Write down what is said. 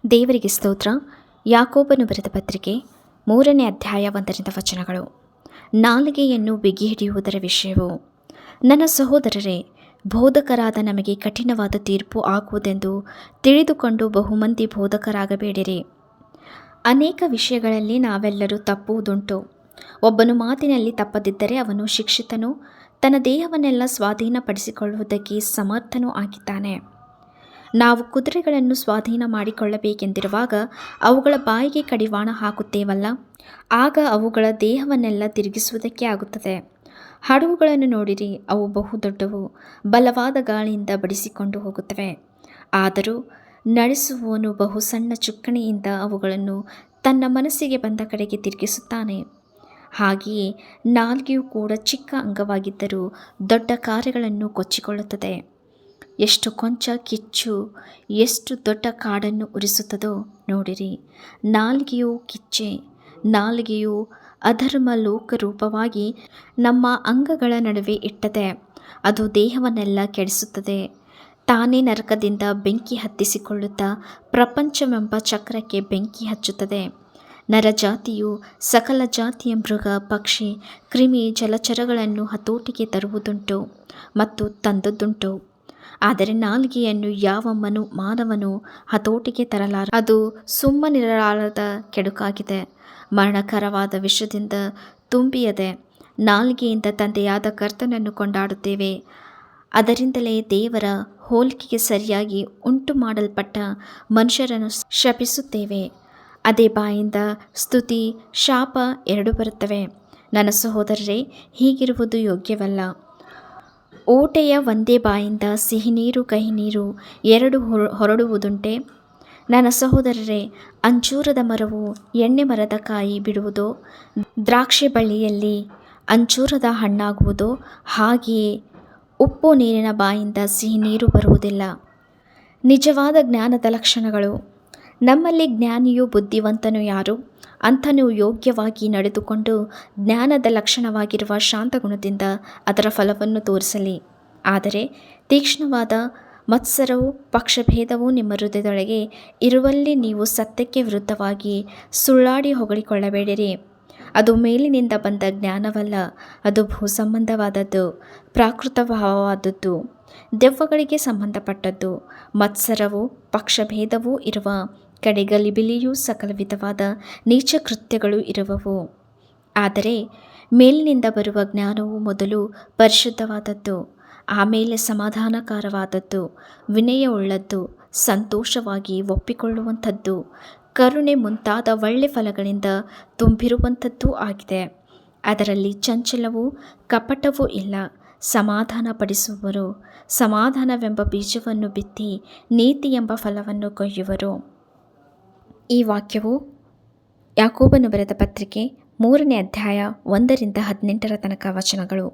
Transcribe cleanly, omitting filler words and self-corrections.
ದೇವರಿಗೆ ಸ್ತೋತ್ರ. ಯಾಕೋಬನು ಬರೆದ ಪತ್ರಿಕೆ 3ನೇ ಅಧ್ಯಾಯ 1ರಿಂದ ವಚನಗಳು. ನಾಲಿಗೆಯನ್ನು ಬಿಗಿ ಹಿಡಿಯುವುದರ ವಿಷಯವು. ನನ್ನ ಸಹೋದರರೇ, ಬೋಧಕರಾದ ನಮಗೆ ಕಠಿಣವಾದ ತೀರ್ಪು ಆಗುವುದೆಂದು ತಿಳಿದುಕೊಂಡು ಬಹುಮಂದಿ ಬೋಧಕರಾಗಬೇಡಿರಿ. ಅನೇಕ ವಿಷಯಗಳಲ್ಲಿ ನಾವೆಲ್ಲರೂ ತಪ್ಪುವುದುಂಟು. ಒಬ್ಬನು ಮಾತಿನಲ್ಲಿ ತಪ್ಪದಿದ್ದರೆ ಅವನು ಶಿಕ್ಷಿತನೂ ತನ್ನ ದೇಹವನ್ನೆಲ್ಲ ಸ್ವಾಧೀನಪಡಿಸಿಕೊಳ್ಳುವುದಕ್ಕೆ ಸಮರ್ಥನೂ ಆಗಿದ್ದಾನೆ. ನಾವು ಕುದುರೆಗಳನ್ನು ಸ್ವಾಧೀನ ಮಾಡಿಕೊಳ್ಳಬೇಕೆಂದಿರುವಾಗ ಅವುಗಳ ಬಾಯಿಗೆ ಕಡಿವಾಣ ಹಾಕುತ್ತೇವಲ್ಲ, ಆಗ ಅವುಗಳ ದೇಹವನ್ನೆಲ್ಲ ತಿರುಗಿಸುವುದಕ್ಕೆ ಆಗುತ್ತದೆ. ಹಡಗುಗಳನ್ನು ನೋಡಿರಿ, ಅವು ಬಹುದೊಡ್ಡವು, ಬಲವಾದ ಗಾಳಿಯಿಂದ ಬಡಿಸಿಕೊಂಡು ಹೋಗುತ್ತವೆ. ಆದರೂ ನಡೆಸುವವನು ಬಹು ಸಣ್ಣ ಚುಕ್ಕಾಣಿಯಿಂದ ಅವುಗಳನ್ನು ತನ್ನ ಮನಸ್ಸಿಗೆ ಬಂದ ಕಡೆಗೆ ತಿರುಗಿಸುತ್ತಾನೆ. ಹಾಗೆಯೇ ನಾಲಿಗೆಯೂ ಕೂಡ ಚಿಕ್ಕ ಅಂಗವಾಗಿದ್ದರೂ ದೊಡ್ಡ ಕಾರ್ಯಗಳನ್ನು ಕೊಚ್ಚಿಕೊಳ್ಳುತ್ತದೆ. ಎಷ್ಟು ಕೊಂಚ ಕಿಚ್ಚು ಎಷ್ಟು ದೊಡ್ಡ ಕಾಡನ್ನು ಉರಿಸುತ್ತದೋ ನೋಡಿರಿ. ನಾಲಿಗೆಯು ಕಿಚ್ಚೆ. ನಾಲಿಗೆಯು ಅಧರ್ಮ ಲೋಕರೂಪವಾಗಿ ನಮ್ಮ ಅಂಗಗಳ ನಡುವೆ ಇಟ್ಟದೆ. ಅದು ದೇಹವನ್ನೆಲ್ಲ ಕೆಡಿಸುತ್ತದೆ. ತಾನೇ ನರಕದಿಂದ ಬೆಂಕಿ ಹತ್ತಿಸಿಕೊಳ್ಳುತ್ತಾ ಪ್ರಪಂಚವೆಂಬ ಚಕ್ರಕ್ಕೆ ಬೆಂಕಿ ಹಚ್ಚುತ್ತದೆ. ನರಜಾತಿಯು ಸಕಲ ಜಾತಿಯ ಮೃಗ, ಪಕ್ಷಿ, ಕ್ರಿಮಿ, ಜಲಚರಗಳನ್ನು ಹತೋಟಿಗೆ ತರುವುದುಂಟು ಮತ್ತು ತಂದದ್ದುಂಟು. ಆದರೆ ನಾಲಿಗೆಯನ್ನು ಯಾವ ಮಾನವನು ಹತೋಟಿಗೆ ತರಲಾರ. ಅದು ಸುಮ್ಮನಿರಲಾರದ ಕೆಡುಕಾಗಿದೆ, ಮರಣಕರವಾದ ವಿಷದಿಂದ ತುಂಬಿಯದೆ. ನಾಲಿಗೆಯಿಂದ ತಂದೆಯಾದ ಕರ್ತನನ್ನು ಕೊಂಡಾಡುತ್ತೇವೆ. ಅದರಿಂದಲೇ ದೇವರ ಹೋಲಿಕೆಗೆ ಸರಿಯಾಗಿ ಉಂಟು ಮಾಡಲ್ಪಟ್ಟ ಮನುಷ್ಯರನ್ನು ಶಪಿಸುತ್ತೇವೆ. ಅದೇ ಬಾಯಿಂದ ಸ್ತುತಿ ಶಾಪ ಎರಡೂ ಬರುತ್ತವೆ. ನನ್ನ ಸಹೋದರರೇ, ಹೀಗಿರುವುದು ಯೋಗ್ಯವಲ್ಲ. ಓಟೆಯ ಒಂದೇ ಬಾಯಿಂದ ಸಿಹಿನೀರು ಕಹಿನೀರು ಎರಡು ಹೊರಡುವುದುಂಟೆ? ನನ್ನ ಸಹೋದರರೇ, ಅಂಜೂರದ ಮರವು ಎಣ್ಣೆ ಮರದ ಕಾಯಿ ಬಿಡುವುದೋ, ದ್ರಾಕ್ಷಿ ಬಳ್ಳಿಯಲ್ಲಿ ಅಂಜೂರದ ಹಣ್ಣಾಗುವುದೋ? ಹಾಗೆಯೇ ಉಪ್ಪು ನೀರಿನ ಬಾಯಿಂದ ಸಿಹಿ ನೀರು ಬರುವುದಿಲ್ಲ. ನಿಜವಾದ ಜ್ಞಾನದ ಲಕ್ಷಣಗಳು. ನಮ್ಮಲ್ಲಿ ಜ್ಞಾನಿಯೂ ಬುದ್ಧಿವಂತನೂ ಯಾರು? ಅಂಥನು ಯೋಗ್ಯವಾಗಿ ನಡೆದುಕೊಂಡು ಜ್ಞಾನದ ಲಕ್ಷಣವಾಗಿರುವ ಶಾಂತಗುಣದಿಂದ ಅದರ ಫಲವನ್ನು ತೋರಿಸಲಿ. ಆದರೆ ತೀಕ್ಷ್ಣವಾದ ಮತ್ಸರವೂ ಪಕ್ಷಭೇದವೂ ನಿಮ್ಮ ಹೃದಯದೊಳಗೆ ಇರುವಲ್ಲಿ ನೀವು ಸತ್ಯಕ್ಕೆ ವಿರುದ್ಧವಾಗಿ ಸುಳ್ಳಾಡಿ ಹೊಗಳಿಕೊಳ್ಳಬೇಡಿರಿ. ಅದು ಮೇಲಿನಿಂದ ಬಂದ ಜ್ಞಾನವಲ್ಲ, ಅದು ಭೂಸಂಬಂಧವಾದದ್ದು, ಪ್ರಾಕೃತಭಾವವಾದದ್ದು, ದೆವ್ವಗಳಿಗೆ ಸಂಬಂಧಪಟ್ಟದ್ದು. ಮತ್ಸರವೂ ಪಕ್ಷಭೇದವೂ ಇರುವ ಕಡೆ ಗಲಿಬಿಲಿಯೂ ಸಕಲ ವಿಧವಾದ ನೀಚ ಕೃತ್ಯಗಳು ಇರುವವು. ಆದರೆ ಮೇಲಿನಿಂದ ಬರುವ ಜ್ಞಾನವು ಮೊದಲು ಪರಿಶುದ್ಧವಾದದ್ದು, ಆಮೇಲೆ ಸಮಾಧಾನಕರವಾದದ್ದು, ವಿನಯವುಳ್ಳದ್ದು, ಸಂತೋಷವಾಗಿ ಒಪ್ಪಿಕೊಳ್ಳುವಂಥದ್ದು, ಕರುಣೆ ಮುಂತಾದ ಒಳ್ಳೆ ಫಲಗಳಿಂದ ತುಂಬಿರುವಂಥದ್ದೂ ಆಗಿದೆ. ಅದರಲ್ಲಿ ಚಂಚಲವೂ ಕಪಟವೂ ಇಲ್ಲ. ಸಮಾಧಾನ ಪಡಿಸುವವರು ಸಮಾಧಾನವೆಂಬ ಬೀಜವನ್ನು ಬಿತ್ತಿ ನೀತಿ ಎಂಬ ಫಲವನ್ನು ಕೊಯ್ಯುವರು. ಈ ವಾಕ್ಯವು ಯಾಕೋಬನು ಬರೆದ ಪತ್ರಿಕೆ 3ನೇ ಅಧ್ಯಾಯ 1ರಿಂದ 18 ವಚನಗಳು.